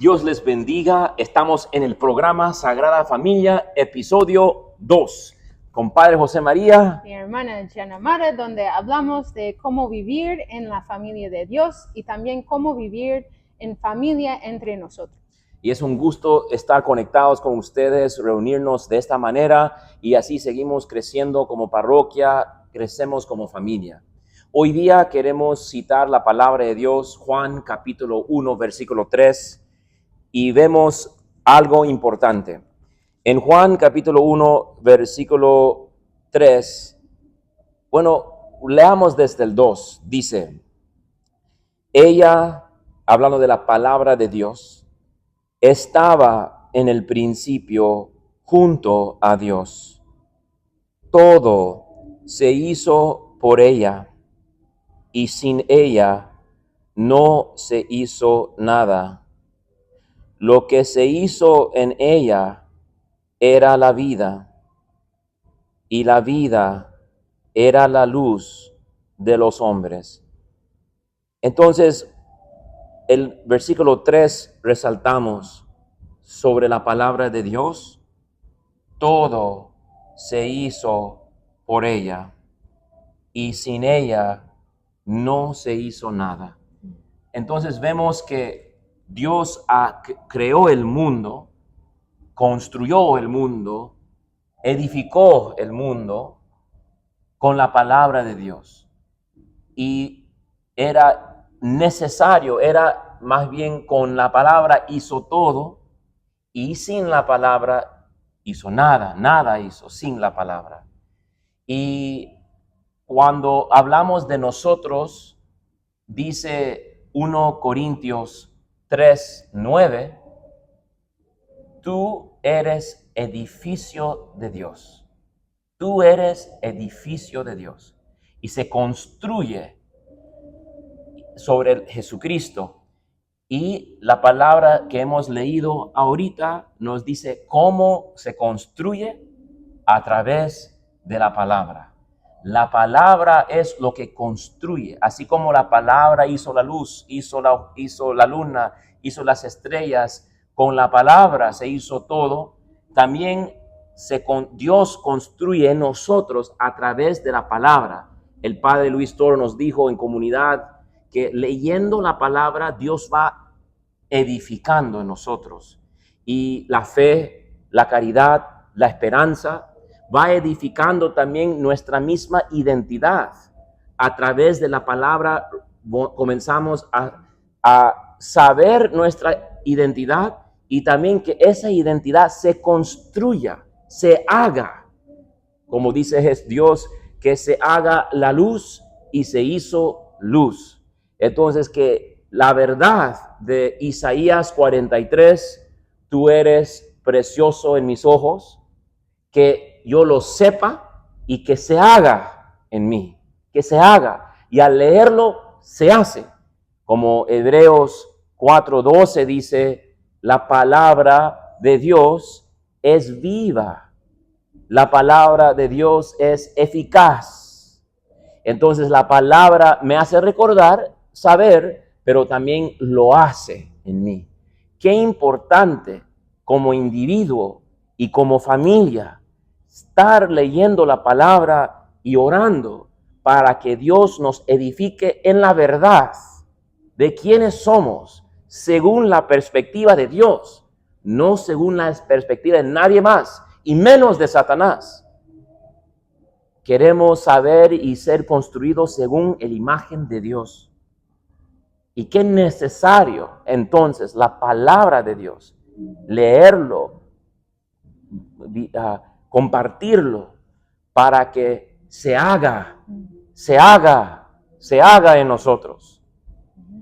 Dios les bendiga. Estamos en el programa Sagrada Familia, episodio 2, con Padre José María. Mi hermana Gianna Mara, donde hablamos de cómo vivir en la familia de Dios y también cómo vivir en familia entre nosotros. Y es un gusto estar conectados con ustedes, reunirnos de esta manera y así seguimos creciendo como parroquia, crecemos como familia. Hoy día queremos citar la palabra de Dios, Juan capítulo 1, versículo 3, y vemos algo importante. En Juan capítulo 1, versículo 3, leamos desde el 2, dice, ella, hablando de la palabra de Dios, estaba en el principio junto a Dios. Todo se hizo por ella y sin ella no se hizo nada. Lo que se hizo en ella era la vida, y la vida era la luz de los hombres. Entonces, el versículo 3 resaltamos sobre la palabra de Dios. Todo se hizo por ella, y sin ella no se hizo nada. Entonces vemos que Dios creó el mundo, construyó el mundo, edificó el mundo con la palabra de Dios. Y era necesario, era más bien con la palabra hizo todo, y sin la palabra hizo nada, nada hizo sin la palabra. Y cuando hablamos de nosotros, dice 1 Corintios 3:9, tú eres edificio de Dios. Tú eres edificio de Dios. Y se construye sobre Jesucristo. Y la palabra que hemos leído ahorita nos dice cómo se construye a través de la palabra. La palabra es lo que construye, así como la palabra hizo la luz, hizo la luna, hizo las estrellas, con la palabra se hizo todo. También Dios construye en nosotros a través de la palabra. El padre Luis Toro nos dijo en comunidad que leyendo la palabra Dios va edificando en nosotros. Y la fe, la caridad, la esperanza va edificando también nuestra misma identidad. A través de la palabra comenzamos a saber nuestra identidad y también que esa identidad se construya, se haga. Como dice Dios, que se haga la luz y se hizo luz. Entonces que la verdad de Isaías 43, tú eres precioso en mis ojos, que yo lo sepa y que se haga en mí, que se haga. Y al leerlo se hace. Como Hebreos 4:12 dice, la palabra de Dios es viva. La palabra de Dios es eficaz. Entonces la palabra me hace recordar, saber, pero también lo hace en mí. Qué importante como individuo y como familia estar leyendo la palabra y orando para que Dios nos edifique en la verdad de quiénes somos, según la perspectiva de Dios, no según la perspectiva de nadie más, y menos de Satanás. Queremos saber y ser construidos según la imagen de Dios. Y qué necesario entonces la palabra de Dios, leerlo, compartirlo, para que se haga en nosotros.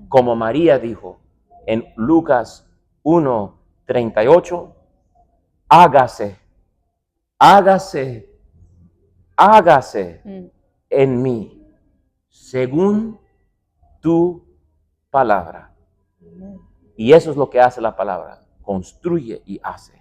Como María dijo en Lucas 1:38, hágase en mí según tu palabra. Y eso es lo que hace la palabra, construye y hace.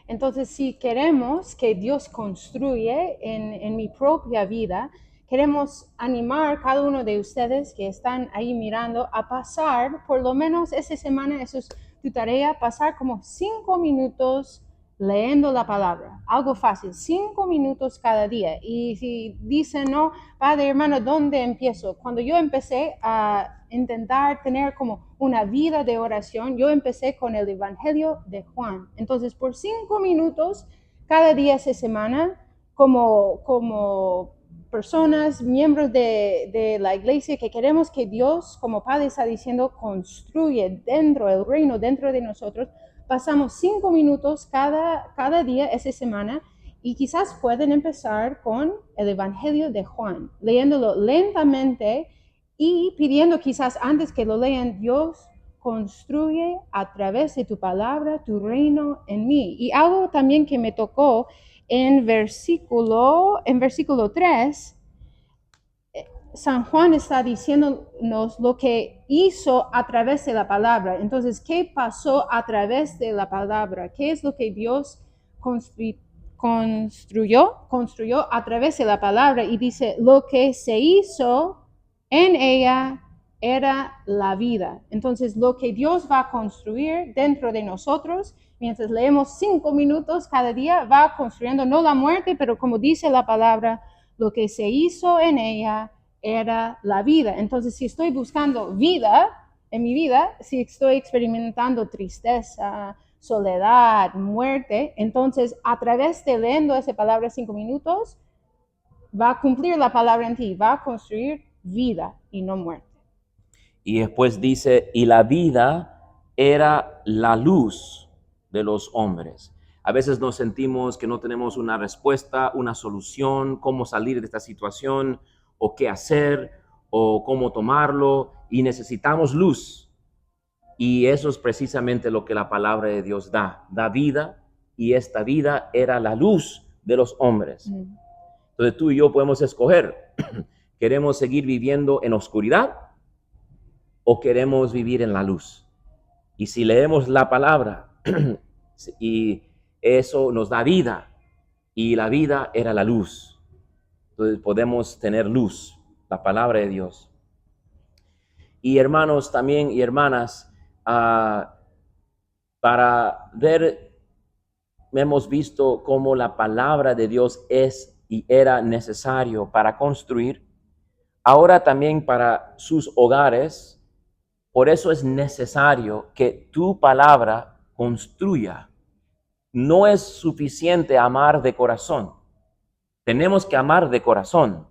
Entonces, si queremos que Dios construye en mi propia vida, queremos animar a cada uno de ustedes que están ahí mirando a pasar por lo menos esta semana esos tu tarea pasar como 5 minutos leyendo la palabra, algo fácil, 5 minutos cada día. Y si dicen, no, padre, hermano, ¿dónde empiezo? Cuando yo empecé a intentar tener como una vida de oración, yo empecé con el Evangelio de Juan. Entonces, por 5 minutos cada día esa semana, como personas, miembros de la iglesia, que queremos que Dios, como Padre está diciendo, construye dentro del reino, dentro de nosotros. Pasamos 5 minutos cada día esa semana y quizás pueden empezar con el Evangelio de Juan, leyéndolo lentamente y pidiendo quizás antes que lo lean, Dios construye a través de tu palabra tu reino en mí. Y algo también que me tocó en versículo 3, San Juan está diciéndonos lo que hizo a través de la palabra. Entonces, ¿qué pasó a través de la palabra? ¿Qué es lo que Dios construyó a través de la palabra? Y dice, lo que se hizo en ella era la vida. Entonces, lo que Dios va a construir dentro de nosotros, mientras leemos 5 minutos cada día, va construyendo no la muerte, pero como dice la palabra, lo que se hizo en ella era la vida. Entonces, si estoy buscando vida en mi vida, si estoy experimentando tristeza, soledad, muerte, entonces a través de leyendo esa palabra 5 minutos, va a cumplir la palabra en ti, va a construir vida y no muerte. Y después dice, y la vida era la luz de los hombres. A veces nos sentimos que no tenemos una respuesta, una solución, cómo salir de esta situación, o qué hacer, o cómo tomarlo, y necesitamos luz. Y eso es precisamente lo que la palabra de Dios da vida, y esta vida era la luz de los hombres. Entonces tú y yo podemos escoger, ¿queremos seguir viviendo en oscuridad o queremos vivir en la luz? Y si leemos la palabra, y eso nos da vida, y la vida era la luz. Entonces podemos tener luz, la palabra de Dios. Y hermanos también y hermanas, para ver, hemos visto cómo la palabra de Dios es y era necesario para construir. Ahora también para sus hogares, por eso es necesario que tu palabra construya. No es suficiente amar de corazón. Tenemos que amar de corazón,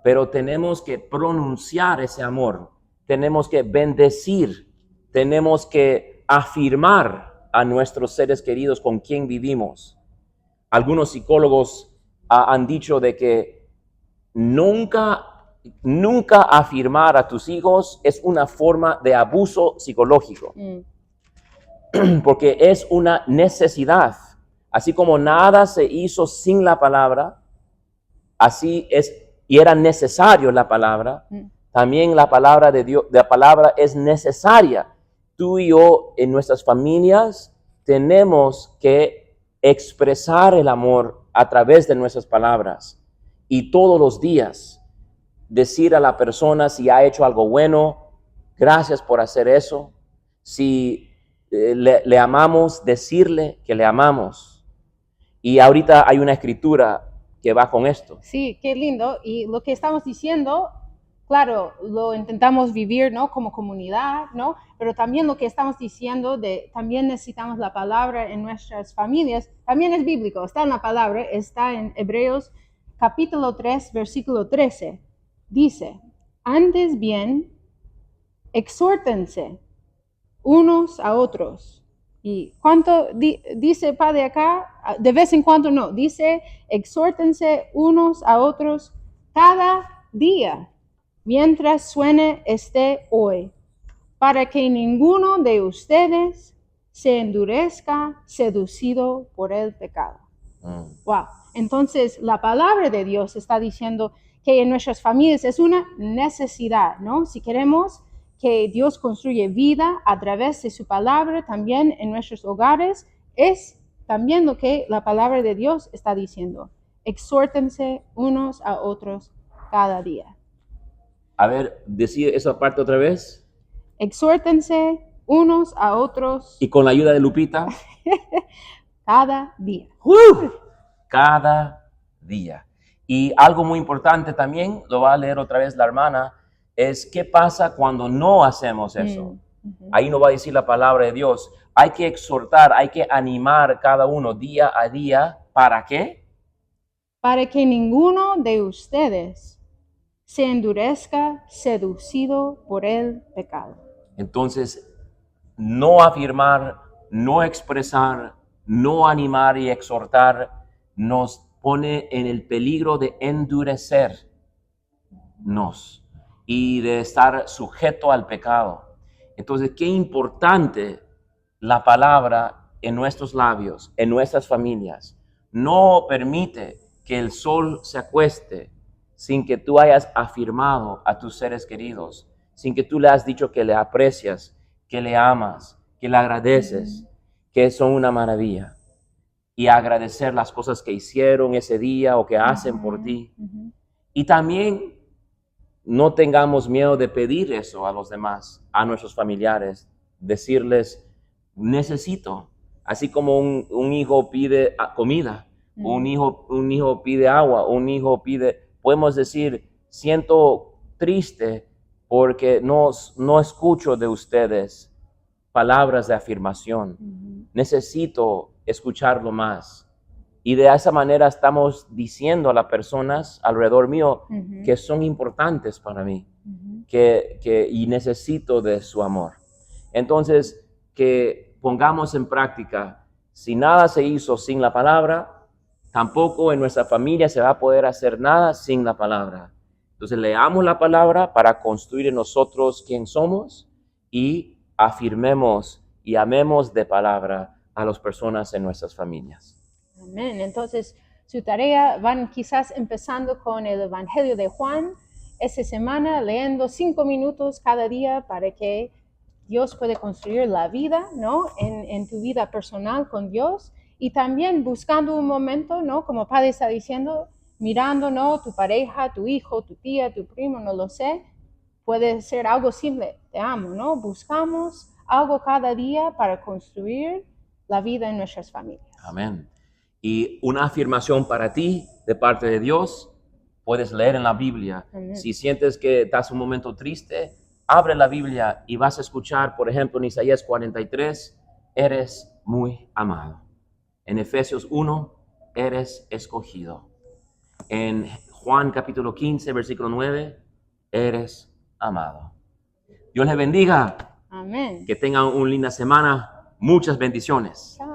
pero tenemos que pronunciar ese amor. Tenemos que bendecir, tenemos que afirmar a nuestros seres queridos con quien vivimos. Algunos psicólogos han dicho de que nunca afirmar a tus hijos es una forma de abuso psicológico, porque es una necesidad. Así como nada se hizo sin la palabra, así es, y era necesario la palabra, también la palabra de Dios, la palabra es necesaria. Tú y yo en nuestras familias tenemos que expresar el amor a través de nuestras palabras, y todos los días decir a la persona si ha hecho algo bueno, gracias por hacer eso. Si le amamos, decirle que le amamos. Y ahorita hay una escritura que va con esto. Sí, qué lindo. Y lo que estamos diciendo, claro, lo intentamos vivir, ¿no? Como comunidad, ¿no? Pero también lo que estamos diciendo también necesitamos la palabra en nuestras familias, también es bíblico, está en la palabra, está en Hebreos capítulo 3, versículo 13. Dice, antes bien, exhórtense unos a otros. ¿Y cuánto dice Padre acá? De vez en cuando no. Dice, exhórtense unos a otros cada día, mientras suene este hoy, para que ninguno de ustedes se endurezca seducido por el pecado. Wow. Entonces, la palabra de Dios está diciendo que en nuestras familias es una necesidad, ¿no? Si queremos que Dios construye vida a través de su palabra también en nuestros hogares, es también lo que la palabra de Dios está diciendo. Exhórtense unos a otros cada día. A ver, decir esa parte otra vez. Exhórtense unos a otros Y con la ayuda de Lupita, cada día. cada día. Y algo muy importante también, lo va a leer otra vez la hermana, es qué pasa cuando no hacemos eso. Ahí nos va a decir la palabra de Dios. Hay que exhortar, hay que animar cada uno día a día. ¿Para qué? Para que ninguno de ustedes se endurezca seducido por el pecado. Entonces, no afirmar, no expresar, no animar y exhortar nos pone en el peligro de endurecernos y de estar sujeto al pecado. Entonces, qué importante la palabra en nuestros labios, en nuestras familias. No permite que el sol se acueste sin que tú hayas afirmado a tus seres queridos, sin que tú le has dicho que le aprecias, que le amas, que le agradeces, que son una maravilla. Y agradecer las cosas que hicieron ese día o que hacen por ti. Y también no tengamos miedo de pedir eso a los demás, a nuestros familiares, decirles, necesito, así como un hijo pide comida, un hijo pide agua, un hijo pide, podemos decir, siento triste porque no escucho de ustedes palabras de afirmación, necesito escucharlo más. Y de esa manera estamos diciendo a las personas alrededor mío que son importantes para mí, y necesito de su amor. Entonces, que pongamos en práctica, si nada se hizo sin la palabra, tampoco en nuestra familia se va a poder hacer nada sin la palabra. Entonces, leamos la palabra para construir en nosotros quién somos y afirmemos y amemos de palabra a las personas en nuestras familias. Amén. Entonces, su tarea van quizás empezando con el Evangelio de Juan esta semana, leyendo 5 minutos cada día para que Dios pueda construir la vida, ¿no? En tu vida personal con Dios y también buscando un momento, ¿no? Como Padre está diciendo, mirando, ¿no? Tu pareja, tu hijo, tu tía, tu primo, no lo sé. Puede ser algo simple, te amo, ¿no? Buscamos algo cada día para construir la vida en nuestras familias. Amén. Y una afirmación para ti de parte de Dios, puedes leer en la Biblia. Amén. Si sientes que estás un momento triste, abre la Biblia y vas a escuchar, por ejemplo, en Isaías 43, eres muy amado. En Efesios 1, eres escogido. En Juan capítulo 15, versículo 9, eres amado. Dios les bendiga. Amén. Que tengan una linda semana. Muchas bendiciones. Chao.